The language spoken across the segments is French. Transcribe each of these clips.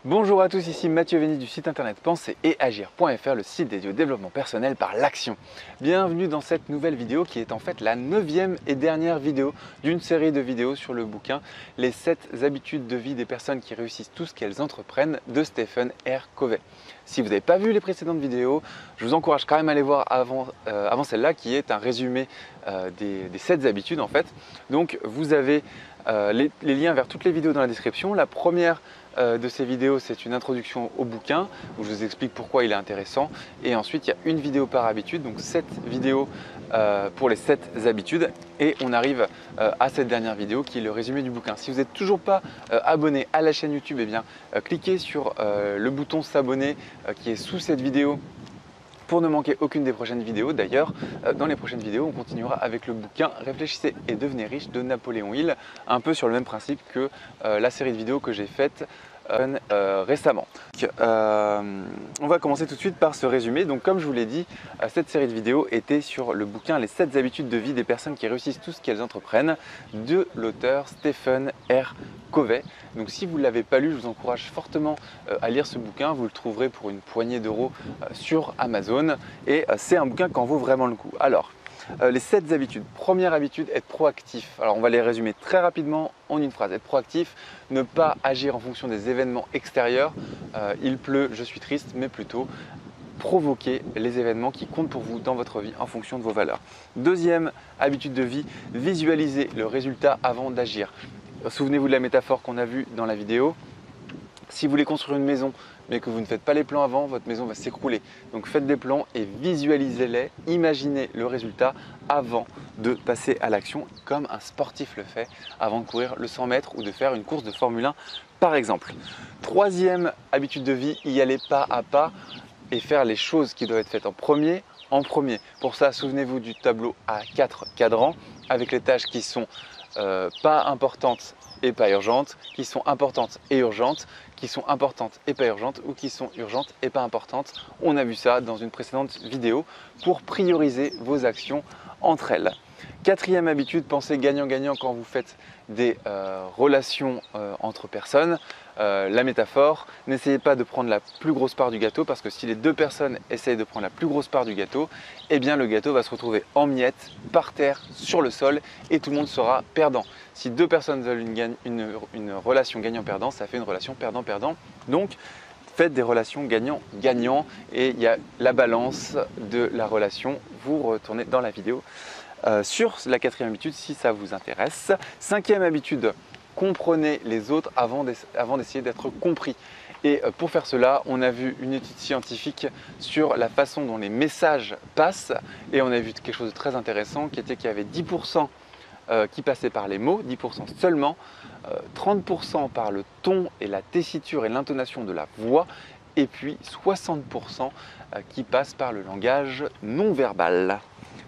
Bonjour à tous, ici Mathieu Vény du site internet penser et agir.fr, le site dédié au développement personnel par l'action. Bienvenue dans cette nouvelle vidéo qui est en fait la 9e et dernière vidéo d'une série de vidéos sur le bouquin Les 7 habitudes de vie des personnes qui réussissent tout ce qu'elles entreprennent de Stephen R. Covey. Si vous n'avez pas vu les précédentes vidéos, je vous encourage quand même à aller voir avant celle-là qui est un résumé des 7 habitudes en fait. Donc vous avez les liens vers toutes les vidéos dans la description. La première de ces vidéos, c'est une introduction au bouquin où je vous explique pourquoi il est intéressant. Et ensuite, il y a une vidéo par habitude, donc 7 vidéos pour les 7 habitudes. Et on arrive à cette dernière vidéo qui est le résumé du bouquin. Si vous n'êtes toujours pas abonné à la chaîne YouTube, eh bien, cliquez sur le bouton s'abonner qui est sous cette vidéo pour ne manquer aucune des prochaines vidéos. D'ailleurs, dans les prochaines vidéos, on continuera avec le bouquin Réfléchissez et devenez riche de Napoléon Hill, un peu sur le même principe que la série de vidéos que j'ai faite récemment. On va commencer tout de suite par ce résumé. Donc comme je vous l'ai dit, cette série de vidéos était sur le bouquin Les 7 habitudes de vie des personnes qui réussissent tout ce qu'elles entreprennent de l'auteur Stephen R. Covey. Donc si vous ne l'avez pas lu, je vous encourage fortement à lire ce bouquin. Vous le trouverez pour une poignée d'euros sur Amazon et c'est un bouquin qui en vaut vraiment le coup. Alors, les 7 habitudes. Première habitude, être proactif. Alors on va les résumer très rapidement en une phrase. Être proactif, ne pas agir en fonction des événements extérieurs. Il pleut, je suis triste, mais plutôt provoquer les événements qui comptent pour vous dans votre vie en fonction de vos valeurs. Deuxième habitude de vie, visualiser le résultat avant d'agir. Souvenez-vous de la métaphore qu'on a vue dans la vidéo. Si vous voulez construire une maison, mais que vous ne faites pas les plans avant, votre maison va s'écrouler. Donc faites des plans et visualisez-les, imaginez le résultat avant de passer à l'action, comme un sportif le fait avant de courir le 100 mètres ou de faire une course de Formule 1 par exemple. Troisième habitude de vie, y aller pas à pas et faire les choses qui doivent être faites en premier. Pour ça, souvenez-vous du tableau à 4 cadrans avec les tâches qui sont pas importantes et pas urgentes, qui sont importantes et urgentes, qui sont importantes et pas urgentes ou qui sont urgentes et pas importantes. On a vu ça dans une précédente vidéo pour prioriser vos actions entre elles. Quatrième habitude, pensez gagnant-gagnant quand vous faites des relations entre personnes. La métaphore, n'essayez pas de prendre la plus grosse part du gâteau parce que si les deux personnes essayent de prendre la plus grosse part du gâteau, eh bien le gâteau va se retrouver en miettes, par terre, sur le sol et tout le monde sera perdant. Si deux personnes veulent une relation gagnant-perdant, ça fait une relation perdant-perdant. Donc, faites des relations gagnant-gagnant et il y a la balance de la relation. Vous retournez dans la vidéo sur la quatrième habitude si ça vous intéresse. Cinquième habitude, comprenez les autres avant d'essayer d'être compris. Et pour faire cela, on a vu une étude scientifique sur la façon dont les messages passent et on a vu quelque chose de très intéressant qui était qu'il y avait 10% qui passaient par les mots, 10% seulement, 30% par le ton et la tessiture et l'intonation de la voix et puis 60% qui passent par le langage non verbal.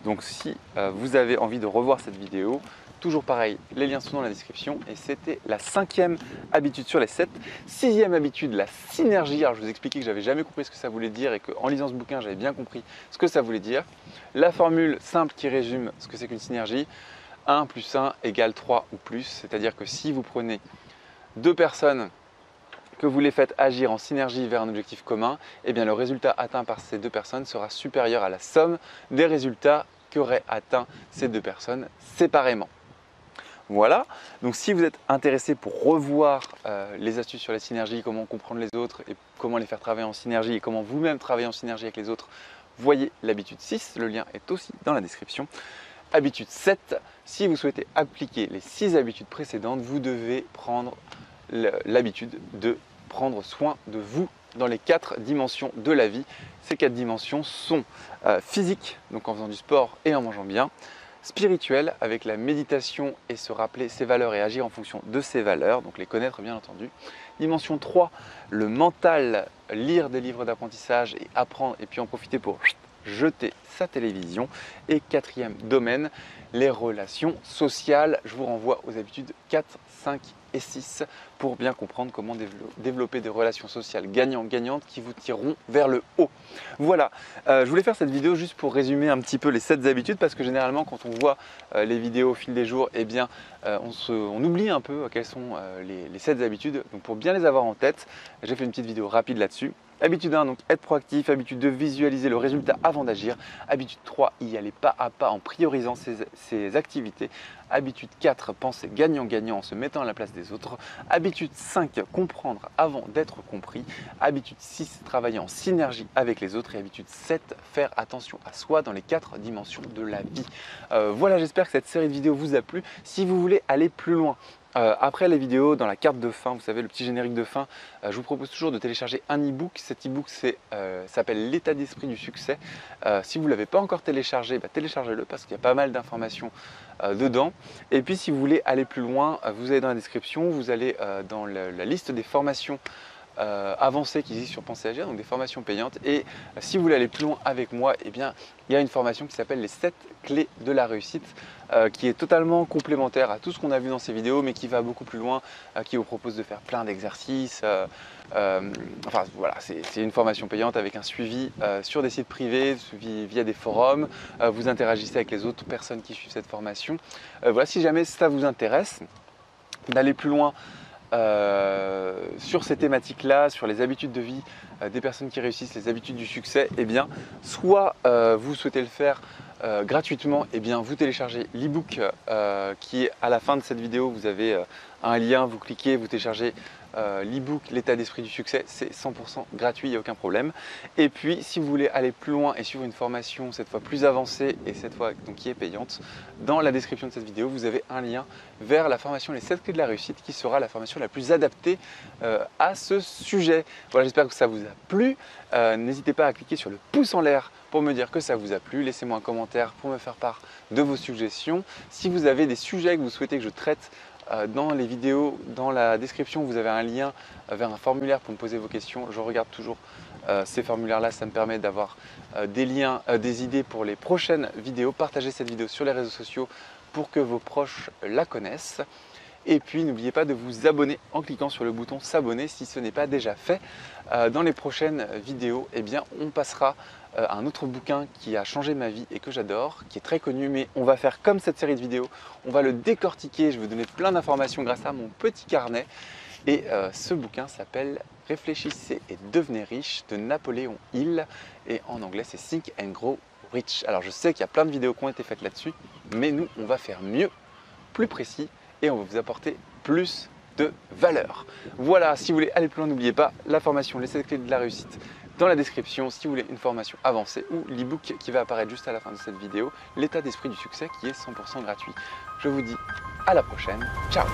Donc si vous avez envie de revoir cette vidéo, toujours pareil, les liens sont dans la description et c'était la 5e habitude sur les 7. 6e habitude, la synergie. Alors je vous expliquais que j'avais jamais compris ce que ça voulait dire et qu'en lisant ce bouquin, j'avais bien compris ce que ça voulait dire. La formule simple qui résume ce que c'est qu'une synergie, 1 plus 1 égale 3 ou plus, c'est-à-dire que si vous prenez deux personnes que vous les faites agir en synergie vers un objectif commun, eh bien le résultat atteint par ces deux personnes sera supérieur à la somme des résultats qu'auraient atteints ces deux personnes séparément. Voilà, donc si vous êtes intéressé pour revoir les astuces sur la synergie, comment comprendre les autres et comment les faire travailler en synergie et comment vous-même travailler en synergie avec les autres, voyez l'habitude 6, le lien est aussi dans la description. Habitude 7, si vous souhaitez appliquer les 6 habitudes précédentes, vous devez prendre l'habitude de prendre soin de vous dans les 4 dimensions de la vie. Ces 4 dimensions sont physique, donc en faisant du sport et en mangeant bien, spirituel avec la méditation et se rappeler ses valeurs et agir en fonction de ses valeurs, donc les connaître bien entendu. Dimension 3, le mental, lire des livres d'apprentissage et apprendre et puis en profiter pour jeter sa télévision. Et 4e domaine, les relations sociales. Je vous renvoie aux habitudes 4, 5 et 6 pour bien comprendre comment développer des relations sociales gagnant-gagnantes qui vous tireront vers le haut. Voilà, je voulais faire cette vidéo juste pour résumer un petit peu les 7 habitudes parce que généralement quand on voit les vidéos au fil des jours, eh bien, on oublie un peu quelles sont les 7 habitudes. Donc pour bien les avoir en tête, j'ai fait une petite vidéo rapide là-dessus. Habitude 1, donc être proactif. Habitude 2, visualiser le résultat avant d'agir. Habitude 3, y aller pas à pas en priorisant ses activités. Habitude 4, penser gagnant-gagnant en se mettant à la place des autres. Habitude 5, comprendre avant d'être compris. Habitude 6, travailler en synergie avec les autres. Et habitude 7, faire attention à soi dans les 4 dimensions de la vie. Voilà, j'espère que cette série de vidéos vous a plu. Si vous voulez aller plus loin, après les vidéos, dans la carte de fin, vous savez, le petit générique de fin, je vous propose toujours de télécharger un e-book. Cet e-book s'appelle l'état d'esprit du succès. Si vous ne l'avez pas encore téléchargé, téléchargez-le parce qu'il y a pas mal d'informations dedans. Et puis si vous voulez aller plus loin, vous allez dans la description, vous allez dans la liste des formations avancées qui existent sur Pensez Agir, donc des formations payantes. Et si vous voulez aller plus loin avec moi, eh bien, il y a une formation qui s'appelle les 7 clés de la réussite, qui est totalement complémentaire à tout ce qu'on a vu dans ces vidéos, mais qui va beaucoup plus loin, qui vous propose de faire plein d'exercices. Enfin voilà, c'est une formation payante avec un suivi sur des sites privés, suivi via des forums. Vous interagissez avec les autres personnes qui suivent cette formation. Voilà, si jamais ça vous intéresse d'aller plus loin sur ces thématiques-là, sur les habitudes de vie des personnes qui réussissent, les habitudes du succès, eh bien, soit vous souhaitez le faire gratuitement, eh bien, vous téléchargez l'e-book qui est à la fin de cette vidéo. Vous avez un lien, vous cliquez, vous téléchargez l'e-book l'état d'esprit du succès, c'est 100% gratuit, il n'y a aucun problème. Et puis si vous voulez aller plus loin et suivre une formation cette fois plus avancée et cette fois donc, qui est payante, dans la description de cette vidéo vous avez un lien vers la formation les 7 clés de la réussite qui sera la formation la plus adaptée à ce sujet. Voilà, j'espère que ça vous a plu. N'hésitez pas à cliquer sur le pouce en l'air pour me dire que ça vous a plu. Laissez-moi un commentaire pour me faire part de vos suggestions. Si vous avez des sujets que vous souhaitez que je traite dans les vidéos, dans la description, vous avez un lien vers un formulaire pour me poser vos questions. Je regarde toujours ces formulaires-là, ça me permet d'avoir des liens, des idées pour les prochaines vidéos. Partagez cette vidéo sur les réseaux sociaux pour que vos proches la connaissent. Et puis n'oubliez pas de vous abonner en cliquant sur le bouton s'abonner si ce n'est pas déjà fait. Dans les prochaines vidéos, eh bien, on passera à un autre bouquin qui a changé ma vie et que j'adore, qui est très connu, mais on va faire comme cette série de vidéos, on va le décortiquer, je vais vous donner plein d'informations grâce à mon petit carnet. Et ce bouquin s'appelle Réfléchissez et devenez riche de Napoléon Hill, et en anglais c'est Think and Grow Rich. Alors je sais qu'il y a plein de vidéos qui ont été faites là-dessus, mais nous on va faire mieux, plus précis, et on va vous apporter plus de valeur. Voilà, si vous voulez aller plus loin, n'oubliez pas la formation les 7 clés de la réussite dans la description. Si vous voulez une formation avancée ou l'e-book qui va apparaître juste à la fin de cette vidéo, l'état d'esprit du succès qui est 100% gratuit. Je vous dis à la prochaine, ciao.